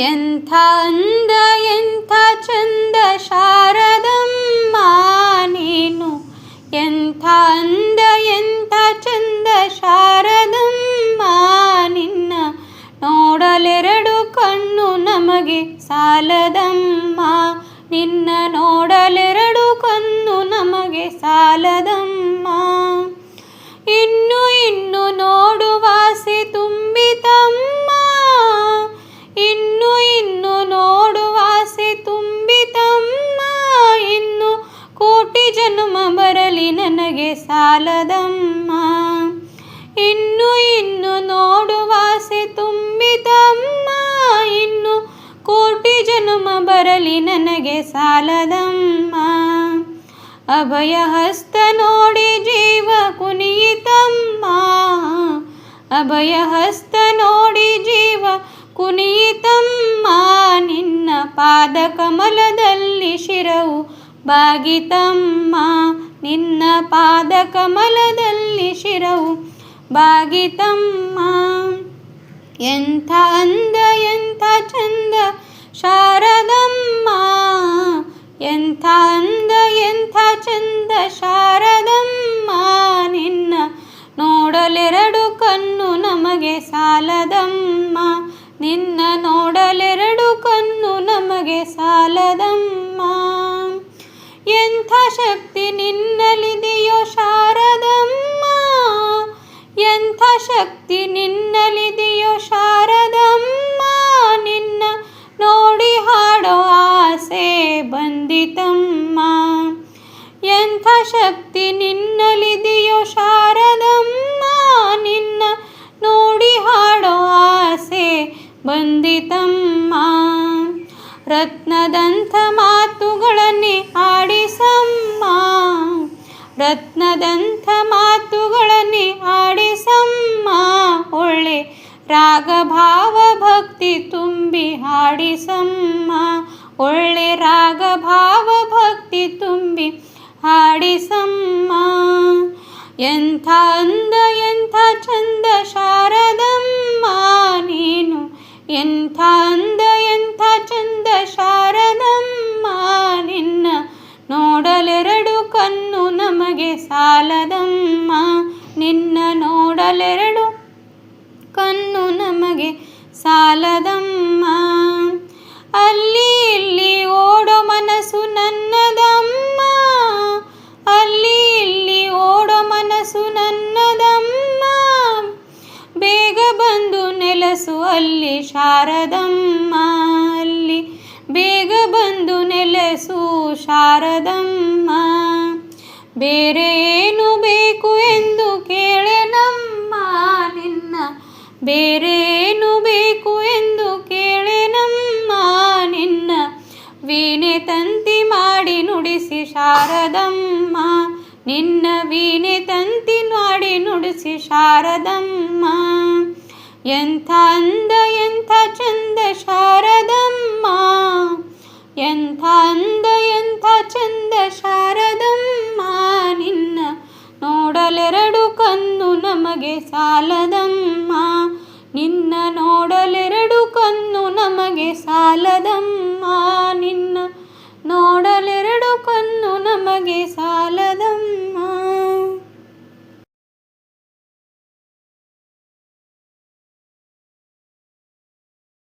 ಎಂಥ ಅಂದ ಎಂಥ ಚಂದ ಶಾರದಮ್ಮ ನೀನು, ಎಂಥ ಅಂದ ಎಂಥ ಚಂದ ಶಾರದಮ್ಮ ನಿನ್ನ ನೋಡಲೆರಡು ಕಣ್ಣು ನಮಗೆ ಸಾಲದಮ್ಮ, ನಿನ್ನ ನೋಡಲೆರಡು ಕಣ್ಣು ನಮಗೆ ಸಾಲದಮ್ಮ. ಇನ್ನು ಇನ್ನು ನೋಡುವಾಸೆ ತುಂಬಿತಮ್ಮ, ಇನ್ನು ಇನ್ನು ನೋಡುವಾಸೆ ತುಂಬಿತಮ್ಮ, ಇನ್ನು ಕೋಟಿ ಜನ್ಮ ಬರಲಿ ನನಗೆ ಸಾಲದಮ್ಮ. ಇನ್ನು ಇನ್ನು ನೋಡುವಾಸೆ ತುಂಬಿತಮ್ಮ, ಇನ್ನು ಕೋಟಿ ಜನ್ಮ ಬರಲಿ ನನಗೆ ಸಾಲದಮ್ಮ. ಅಭಯ ಹಸ್ತ ನೋಡಿ ಜೀವ ಕುಣಿಯಿತಮ್ಮ, ಅಭಯ ಹಸ್ತ ನೋಡಿ ಜೀವ ಕುಣಿಯಿತಮ್ಮ, ನಿನ್ನ ಪಾದ ಕಮಲದಲ್ಲಿ ಶಿರವು ಬಾಗಿತಮ್ಮ, ನಿನ್ನ ಪಾದ ಕಮಲದಲ್ಲಿ ಶಿರವು ಬಾಗಿತಮ್ಮ. ಎಂಥ ಅಂದ ಎಂಥ ಚಂದ ಶಾರದಮ್ಮ, ಎಂಥ ಅಂದ ಎಂಥ ಚಂದ ಶಾರದಮ್ಮ, ನಿನ್ನ ನೋಡಲೆರಡು ಕಣ್ಣು ನಮಗೆ ಸಾಲದಮ್ಮ, ನಿನ್ನ ನೋಡಲೆರಡು ಕಣ್ಣು ನಮಗೆ ಸಾಲದಮ್ಮ. ಎಂಥ ಶಕ್ತಿ ನಿನ್ನಲಿದೆಯೋ ಶಾರದಮ್ಮ, ಎಂಥ ಶಕ್ತಿ ನಿನ್ನಲಿದೆಯೋ ಶಾರದಮ್ಮ, ನಿನ್ನ ನೋಡಿ ಹಾಡೋ ಆಸೆ ಬಂದಿತಮ್ಮ. ಎಂಥ ಶಕ್ತಿ ನಿನ್ನಲಿದೆಯೋ ಶಾರದಮ್ಮ, ನಿನ್ನ ನೋಡಿ ಹಾಡೋ ಆಸೆ ಬಂದಿತಮ್ಮ. ರತ್ನದಂಥ ಮಾತುಗಳನ್ನೇ ಆಡಿಸಮ್ಮ, ರತ್ನದಂಥ ಮಾತುಗಳನ್ನೇ ಆಡಿಸಮ್ಮ, ಒಳ್ಳೆ ರಾಗ ಭಾವ ಭಕ್ತಿ ತುಂಬಿ ಹಾಡಿಸಮ್ಮ, ಒಳ್ಳೆ ರಾಗ ಭಾವ ಭಕ್ತಿ ತುಂಬಿ ಹಾಡಿಸಮ್ಮ. ಎಂಥ ಅಂದ ಎಂಥ ಚಂದ ಶಾರದಮ್ಮ ನೀನು, ಎಂಥ ಅಂದ ಎಂಥ ಚಂದ ಶಾರದಮ್ಮ, ನಿನ್ನ ನೋಡಲೆರಡು ಕಣ್ಣು ನಮಗೆ ಸಾಲದಮ್ಮ, ನಿನ್ನ ನೋಡಲೆರಡು ಕಣ್ಣು ನಮಗೆ ಸಾಲದಮ್ಮ. ಅಲ್ಲಿ ಇಲ್ಲಿ ಓಡೋ ಮನಸ್ಸು ನನ್ನದಮ್ಮ, ಅಲ್ಲಿ ಇಲ್ಲಿ ಓಡೋ ಮನಸ್ಸು ನನ್ನದಮ್ಮ, ಬೇಗ ಬಂದು ನೆಲೆಸು ಅಲ್ಲಿ ಶಾರದಮ್ಮ, ಅಲ್ಲಿ ಬೇಗ ಬಂದು ನೆಲೆಸು ಶಾರದಮ್ಮ. ಬೇರೆ ಏನು ಬೇಕು ಎಂದು ಕೇಳೆನಮ್ಮ ನಿನ್ನ, ಬೇರೆ ಏನು ಬೇಕು ಎಂದು ಕೇಳೆನಮ್ಮ ನಿನ್ನ, ವೀಣೆ ತಂತಿ ಮಾಡಿ ನುಡಿಸಿ ಶಾರದಮ್ಮ, ನಿನ್ನ ವೀಣೆ ತಂತಿ ಮಾಡಿ ನುಡಿಸಿ ಶಾರದಮ್ಮ. ಎಂಥ ಅಂದ ಎಂಥ ಚಂದ ಶಾರದಮ್ಮ, ಎಂಥ ಅಂದ ಎಂಥ ಚಂದ ಶಾರದಮ್ಮ, ನಿನ್ನ ನೋಡಲೆರಡು ಕಣ್ಣು ನಮಗೆ ಸಾಲದಮ್ಮ, ನಿನ್ನ ನೋಡಲೆರಡು ಕಣ್ಣು ನಮಗೆ ಸಾಲದಮ್ಮ, ನಿನ್ನ ನೋಡಲೆರಡು ಕಣ್ಣು ನಮಗೆ ಸಾಲ